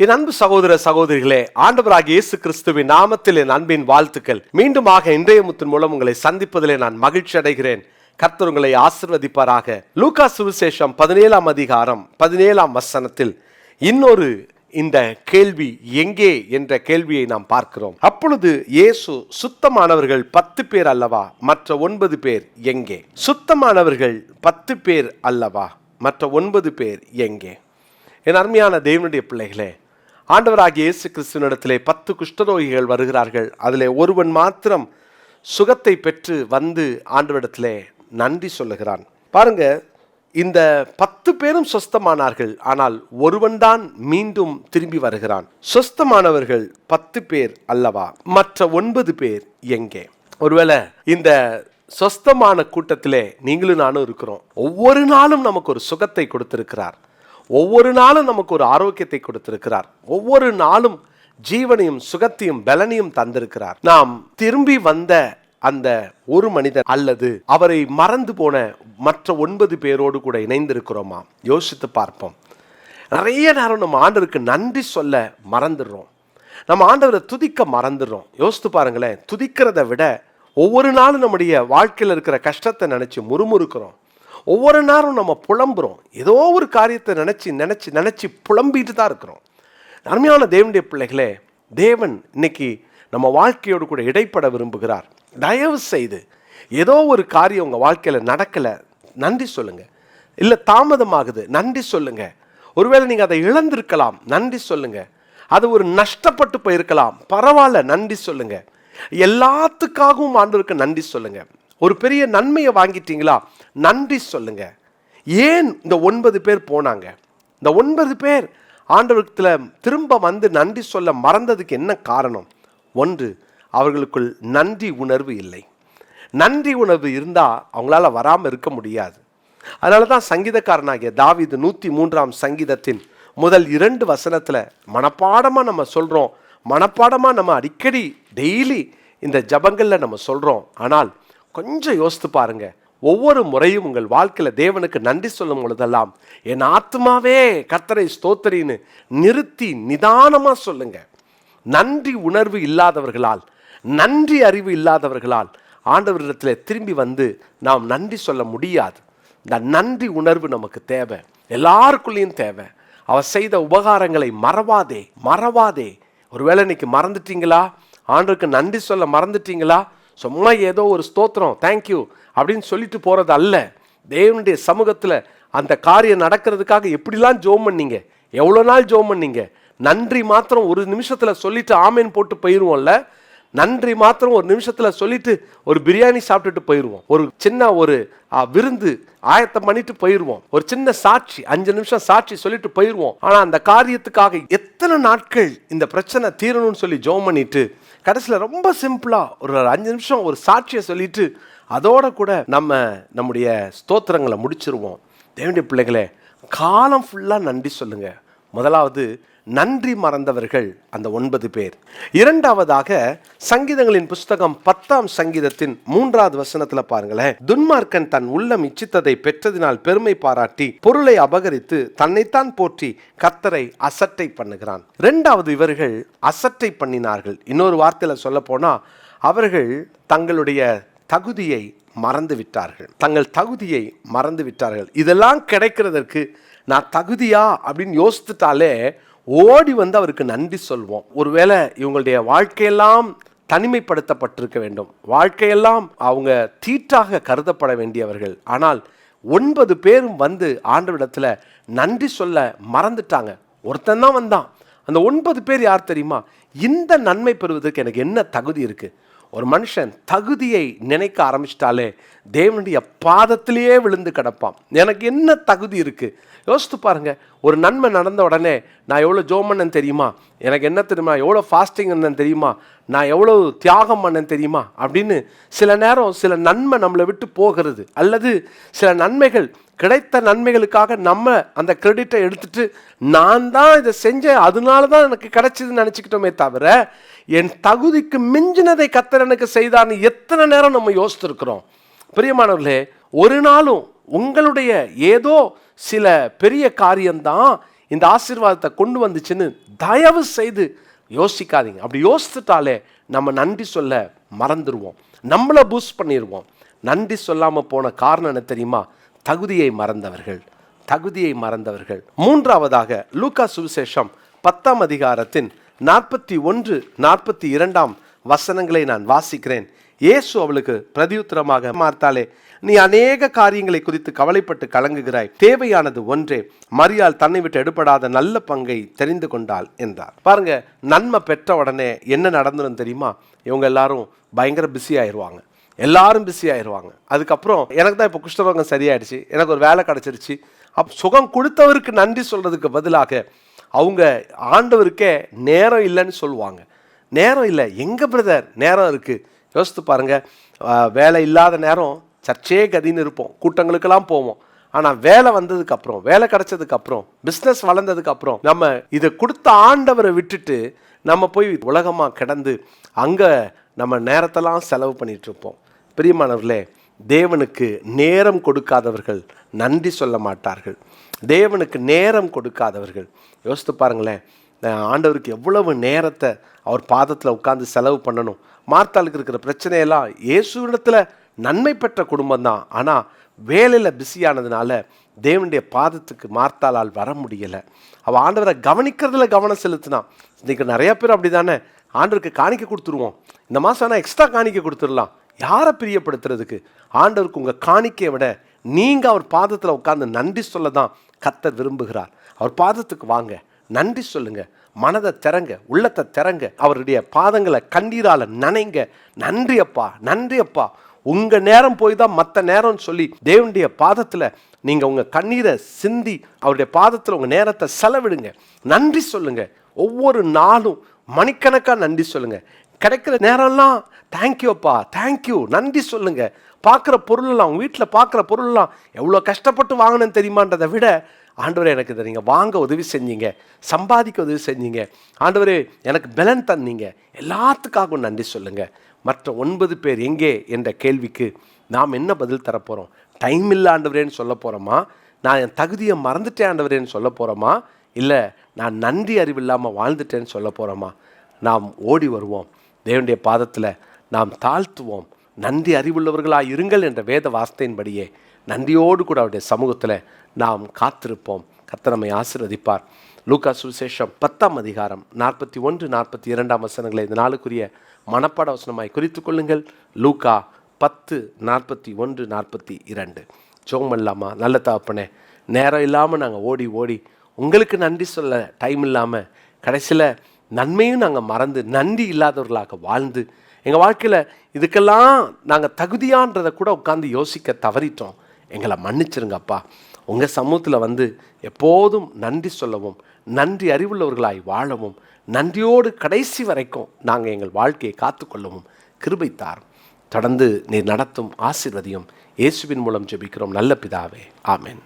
என் அன்பு சகோதர சகோதரிகளே, ஆண்டவராகிய இயேசு கிறிஸ்துவின் நாமத்தில் என் அன்பின் வாழ்த்துக்கள். மீண்டுமாக இன்றைய முத்தின் மூலம் உங்களை சந்திப்பதிலே நான் மகிழ்ச்சி அடைகிறேன். கர்த்தர் உங்களை ஆசீர்வதிப்பாராக. லூக்கா சுவிசேஷம் 17ஆம் அதிகாரம் 17ஆம் வசனத்தில் இன்னொரு இந்த கேள்வி எங்கே என்ற கேள்வியை நாம் பார்க்கிறோம். அப்பொழுது இயேசு, சுத்தமானவர்கள் 10 பேர் அல்லவா, மற்ற 9 பேர் எங்கே? சுத்தமானவர்கள் 10 பேர் அல்லவா, மற்ற 9 பேர் எங்கே? என் அருமையான தேவனுடைய பிள்ளைகளே, ஆண்டவராகிய இயேசு கிறிஸ்துவினிடத்திலே 10 குஷ்டரோகிகள் வருகிறார்கள். அதிலே ஒருவன் மாத்திரம் சுகத்தை பெற்று வந்து ஆண்டவரிடத்திலே நன்றி சொல்லுகிறான். பாருங்க, இந்த 10 பேரும் சொஸ்தமானார்கள். ஆனால் ஒருவன் தான் மீண்டும் திரும்பி வருகிறான். சொஸ்தமானவர்கள் 10 பேர் அல்லவா, மற்ற 9 பேர் எங்கே? ஒருவேளை இந்த சொஸ்தமான கூட்டத்திலே நீங்களும் நானும் இருக்கிறோம். ஒவ்வொரு நாளும் நமக்கு ஒரு சுகத்தை கொடுத்திருக்கிறார். ஒவ்வொரு நாளும் நமக்கு ஒரு ஆரோக்கியத்தை கொடுத்திருக்கிறார். ஒவ்வொரு நாளும் ஜீவனையும் சுகத்தையும் பலனையும் தந்திருக்கிறார். நாம் திரும்பி வந்த அந்த ஒரு மனிதன் அல்லது அவரை மறந்து போன மற்ற 9 பேரோடு கூட இணைந்திருக்கிறோமா? யோசித்து பார்ப்போம். நிறைய நேரம் நம்ம ஆண்டவருக்கு நன்றி சொல்ல மறந்துடுறோம். நம்ம ஆண்டவரை துதிக்க மறந்துடுறோம். யோசித்து பாருங்களேன், துதிக்கிறத விட ஒவ்வொரு நாளும் நம்முடைய வாழ்க்கையில் இருக்கிற கஷ்டத்தை நினைச்சு முறுமுறுக்கிறோம். ஒவ்வொரு நேரம் நம்ம புலம்புறோம். ஏதோ ஒரு காரியத்தை நினைச்சு புலம்பிட்டு தான் இருக்கிறோம். அருமையான தேவனுடைய பிள்ளைகளே, தேவன் இன்னைக்கு நம்ம வாழ்க்கையோடு கூட இடைப்பட விரும்புகிறார். தயவு செய்து ஏதோ ஒரு காரியம் உங்கள் வாழ்க்கையில் நடக்கலை, நன்றி சொல்லுங்க. இல்லை தாமதமாகுது, நன்றி சொல்லுங்க. ஒருவேளை நீங்கள் அதை இழந்திருக்கலாம், நன்றி சொல்லுங்க. அது ஒரு நஷ்டப்பட்டு போயிருக்கலாம், பரவாயில்ல, நன்றி சொல்லுங்க. எல்லாத்துக்காகவும் ஆண்டவருக்கு நன்றி சொல்லுங்க. ஒரு பெரிய நன்மையை வாங்கிட்டீங்களா, நன்றி சொல்லுங்க. ஏன் இந்த 9 பேர் போனாங்க? இந்த 9 பேர் ஆண்டவரத்தில் திரும்ப வந்து நன்றி சொல்ல மறந்ததுக்கு என்ன காரணம்? ஒன்று, அவர்களுக்குள் நன்றி உணர்வு இல்லை. நன்றி உணர்வு இருந்தால் அவங்களால வராமல் இருக்க முடியாது. அதனால தான் சங்கீதக்காரனாகிய தாவீது 103ஆம் சங்கீதத்தின் முதல் 2 வசனத்தில் மனப்பாடமாக நம்ம சொல்கிறோம். மனப்பாடமாக நம்ம அடிக்கடி டெய்லி இந்த ஜபங்களில் நம்ம சொல்கிறோம். ஆனால் கொஞ்சம் யோசித்து பாருங்க. ஒவ்வொரு முறையும் உங்கள் வாழ்க்கையில் தேவனுக்கு நன்றி சொல்லும் பொழுதெல்லாம், என் ஆத்மாவே கர்த்தரை ஸ்தோத்திரின்னு நிறுத்தி நிதானமாக சொல்லுங்க. நன்றி உணர்வு இல்லாதவர்களால், நன்றி அறிவு இல்லாதவர்களால் ஆண்டவரிடத்தில் திரும்பி வந்து நாம் நன்றி சொல்ல முடியாது. இந்த நன்றி உணர்வு நமக்கு தேவை, எல்லாருக்குள்ளேயும் தேவை. அவர் செய்த உபகாரங்களை மறவாதே. ஒருவேளை இன்னைக்கு மறந்துட்டீங்களா? ஆண்டவருக்கு நன்றி சொல்ல மறந்துட்டீங்களா? சும்மா ஏதோ ஒரு ஸ்தோத்திரம், தேங்க்யூ அப்படின்னு சொல்லிட்டு போகிறது அல்ல. தேவனுடைய சமூகத்தில் அந்த காரியம் நடக்கிறதுக்காக எப்படிலாம் ஜெபம் பண்ணீங்க, எவ்வளோ நாள் ஜெபம் பண்ணீங்க? நன்றி மாத்திரம் ஒரு நிமிஷத்தில் சொல்லிட்டு ஆமேன் போட்டு போயிடுவோம்ல. நன்றி மாத்திரம் ஒரு நிமிஷத்தில் சொல்லிட்டு ஒரு பிரியாணி சாப்பிட்டுட்டு போயிடுவோம். ஒரு சின்ன ஒரு விருந்து ஆயத்தம் பண்ணிட்டு போயிடுவோம். ஒரு சின்ன சாட்சி, 5 நிமிஷம் சாட்சி சொல்லிட்டு போயிடுவோம். ஆனால் அந்த காரியத்துக்காக எத்தனை நாட்கள் இந்த பிரச்சனை தீரணும்னு சொல்லி ஜெபம் பண்ணிட்டு கடைசியில் ரொம்ப சிம்பிளாக ஒரு 5 நிமிஷம் ஒரு சாட்சியை சொல்லிட்டு அதோட கூட நம்முடைய ஸ்தோத்திரங்களை முடிச்சிருவோம். தேவனுடைய பிள்ளைகளே, காலம் ஃபுல்லாக நன்றி சொல்லுங்க. முதலாவது, நன்றி மறந்தவர்கள் அந்த 9 பேர். இரண்டாவதாக, சங்கீதங்களின் புஸ்தகம் 10ஆம் சங்கீதத்தின் 3வது வசனத்தில் பாருங்களேன். துன்மார்க்கன் தன் உள்ளம் இச்சித்ததை பெற்றதினால் பெருமை பாராட்டி பொருளை அபகரித்து தன்னைத்தான் போற்றி கர்த்தரை அசட்டை பண்ணுகிறான். இரண்டாவது, இவர்கள் அசட்டை பண்ணினார்கள். இன்னொரு வார்த்தையில சொல்ல போனா, அவர்கள் தங்களுடைய தகுதியை மறந்து விட்டார்கள். இதெல்லாம் கிடைக்கிறதற்கு நான் தகுதியா அப்படின்னு யோசித்துட்டாலே ஓடி வந்து அவருக்கு நன்றி சொல்வோம். ஒருவேளை இவங்களுடைய வாழ்க்கையெல்லாம் தனிமைப்படுத்தப்பட்டிருக்க வேண்டும், வாழ்க்கையெல்லாம் அவங்க தீட்டாக கருதப்பட வேண்டியவர்கள். ஆனால் 9 பேரும் வந்து ஆண்டவரிடத்துல நன்றி சொல்ல மறந்துட்டாங்க. ஒருத்தன் தான் வந்தான். அந்த 9 பேர் யார் தெரியுமா? இந்த நன்மை பெறுவதற்கு எனக்கு என்ன தகுதி இருக்கு? ஒரு மனுஷன் தகுதியை நினைக்க ஆரம்பிச்சிட்டாலே தேவனுடைய பாதத்திலேயே விழுந்து கிடப்பான். எனக்கு என்ன தகுதி இருக்கு? யோசித்து பாருங்க. ஒரு நன்மை நடந்த உடனே நான் எவ்வளோ ஜெபம் பண்ணேன்னு தெரியுமா, எனக்கு என்ன தெரியுமா, எவ்வளோ ஃபாஸ்டிங் இருந்தேன்னு தெரியுமா, நான் எவ்வளோ தியாகம் பண்ணேன்னு தெரியுமா அப்படின்னு சில நேரம் சில நன்மை நம்மளை விட்டு போகிறது. அல்லது சில நன்மைகள், கிடைத்த நன்மைகளுக்காக நம்ம அந்த கிரெடிட்டை எடுத்துட்டு நான் தான் இதை செஞ்சேன், அதனால தான் எனக்கு கிடைச்சதுன்னு நினச்சிக்கிட்டோமே தவிர, என் தகுதிக்கு மிஞ்சினதை கர்த்தர் எனக்கு செய்தார்னு எத்தனை நேரம் நம்ம யோசித்திருக்கிறோம். பிரியமானவர்களே, ஒரு நாளும் உங்களுடைய ஏதோ சில பெரிய காரியம்தான் இந்த ஆசீர்வாதத்தை கொண்டு வந்துச்சுன்னு தயவு செய்து யோசிக்காதீங்க. அப்படி யோசித்துட்டாலே நம்ம நன்றி சொல்ல மறந்துடுவோம், நம்மளை பூஸ்ட் பண்ணிடுவோம். நன்றி சொல்லாமல் போன காரணம் என்ன தெரியுமா? தகுதியை மறந்தவர்கள். மூன்றாவதாக லூக்கா சுவிசேஷம் 10ஆம் அதிகாரத்தின் 41-42 வசனங்களை நான் வாசிக்கிறேன். இயேசு அவளுக்கு பிரதியுத்தரமாக, மார்த்தாளே, நீ அநேக காரியங்களை குறித்து கவலைப்பட்டு கலங்குகிறாய், தேவையானது ஒன்றே, மரியாள் தன்னை விட்டு எடுபடாத நல்ல பங்கை தெரிந்து கொண்டாள் என்றார். பாருங்க, நன்மை பெற்ற உடனே என்ன நடந்துடும் தெரியுமா? இவங்க எல்லாரும் பயங்கர பிஸி ஆயிடுவாங்க. அதுக்கப்புறம் எனக்கு தான் இப்போ குஷ்டரோகம் சரியாயிடுச்சு, எனக்கு ஒரு வேலை கிடைச்சிருச்சு, சுகம் கொடுத்தவருக்கு நன்றி சொல்றதுக்கு பதிலாக அவங்க ஆண்டவருக்கே நேரம் இல்லைன்னு சொல்லுவாங்க. நேரம் இல்லை எங்க பிரதர், நேரம் இருக்கு. யோசித்து பாருங்க, வேலை இல்லாத நேரம் சர்ச்சே கதின்னு இருப்போம், கூட்டங்களுக்கெல்லாம் போவோம். ஆனால் வேலை வந்ததுக்கப்புறம், வேலை கிடைச்சதுக்கப்புறம், பிஸ்னஸ் வளர்ந்ததுக்கப்புறம் நம்ம இதை கொடுத்த ஆண்டவரை விட்டுட்டு நம்ம போய் உலகமாக கிடந்து அங்கே நம்ம நேரத்தெல்லாம் செலவு பண்ணிட்டு இருப்போம். பிரியமானவர்களே, தேவனுக்கு நேரம் கொடுக்காதவர்கள் நன்றி சொல்ல மாட்டார்கள். தேவனுக்கு நேரம் கொடுக்காதவர்கள், யோசித்து பாருங்களேன், ஆண்டவருக்கு எவ்வளவு நேரத்தை அவர் பாதத்தில் உட்காந்து செலவு பண்ணணும். மார்த்தாளுக்கு இருக்கிற பிரச்சனையெல்லாம் இயேசுவிடத்தில் நன்மை பெற்ற குடும்பம் தான், ஆனால் வேலையில் பிஸியானதுனால தேவனுடைய பாதத்துக்கு மார்த்தாளால் வர முடியலை. அவள் ஆண்டவரை கவனிக்கிறதுல கவனம் செலுத்தினான். இன்றைக்கி நிறைய பேர் அப்படி தானே, ஆண்டவருக்கு காணிக்க கொடுத்துருவோம், இந்த மாதம் ஆனால் எக்ஸ்ட்ரா காணிக்க கொடுத்துடலாம். யாரை பிரியப்படுத்துறதுக்கு? ஆண்டவருக்கு உங்கள் காணிக்கையை விட நீங்கள் அவர் பாதத்தில் உட்கார்ந்து நன்றி சொல்ல தான் கர்த்தர் விரும்புகிறார். அவர் பாதத்துக்கு வாங்க, நன்றி சொல்லுங்க, மனதை திறங்க, உள்ளத்தை திறங்க, அவருடைய பாதங்களை கண்ணீரால் நனைங்க. நன்றி அப்பா, நன்றி அப்பா. உங்கள் நேரம் போய் தான் மற்ற நேரம்னு சொல்லி தேவனுடைய பாதத்தில் நீங்கள் உங்கள் கண்ணீரை சிந்தி அவருடைய பாதத்தில் உங்கள் நேரத்தை செலவிடுங்க. நன்றி சொல்லுங்க. ஒவ்வொரு நாளும் மணிக்கணக்காக நன்றி சொல்லுங்க. கிடைக்கிற நேரம்லாம் தேங்க்யூ அப்பா, தேங்க்யூ, நன்றி சொல்லுங்க. பார்க்குற பொருளெல்லாம், உங்கள் வீட்டில் பார்க்குற பொருளெல்லாம் எவ்வளோ கஷ்டப்பட்டு வாங்கினேன்னு தெரியுமான்றதை விட, ஆண்டவரே எனக்கு இதை நீங்கள் வாங்க உதவி செஞ்சீங்க, சம்பாதிக்க உதவி செஞ்சீங்க, ஆண்டவரே எனக்கு பலன் தந்தீங்க, எல்லாத்துக்காகவும் நன்றி சொல்லுங்க. மற்ற 9 பேர் எங்கே என்ற கேள்விக்கு நாம் என்ன பதில் தரப்போகிறோம்? டைம் இல்லை ஆண்டவரேன்னு சொல்ல போகிறோமா? நான் என் தகுதியை மறந்துட்டேன் ஆண்டவரேன்னு சொல்ல போகிறோமா? இல்லை நான் நன்றி அறிவில்லாமல் வாழ்ந்துட்டேன்னு சொல்ல போகிறோமா? நாம் ஓடி வருவோம், தேவனுடைய பாதத்தில் நாம் தாழ்த்துவோம். நன்றி அறிவுள்ளவர்களாக இருங்கள் என்ற வேத வார்த்தையின்படியே நன்றியோடு கூட அவருடைய சமூகத்தில் நாம் காத்திருப்போம். கர்த்தர் நம்மை ஆசீர்வதிப்பார். லூக்கா சுவிசேஷம் 10ஆம் அதிகாரம் 41-42 வசனங்களை இந்த நாளுக்குரிய மனப்பாட வசனமாய் குறித்து கொள்ளுங்கள். லூக்கா 10:41-42. ஜெபம் இல்லாமா? நல்ல தகப்பனே, நேரம் இல்லாமல் நாங்கள் ஓடி ஓடி உங்களுக்கு நன்றி சொல்ல டைம் இல்லாமல் கடைசியில் நன்மையும் நாங்கள் மறந்து நன்றி இல்லாதவர்களாக வாழ்ந்து எங்கள் வாழ்க்கையில் இதுக்கெல்லாம் நாங்கள் தகுதியான்றதை கூட உட்காந்து யோசிக்க தவறிட்டோம். எங்களை மன்னிச்சிருங்கப்பா. உங்கள் சமூகத்தில் வந்து எப்போதும் நன்றி சொல்லவும், நன்றி அறிவுள்ளவர்களாய் வாழவும், நன்றியோடு கடைசி வரைக்கும் நாங்கள் எங்கள் வாழ்க்கையை காத்துக்கொள்ளவும் கிருபை தாரும். தொடர்ந்து நீர் நடத்தும் ஆசீர்வதியும். இயேசுவின் மூலம் ஜெபிக்கிறோம் நல்ல பிதாவே, ஆமென்.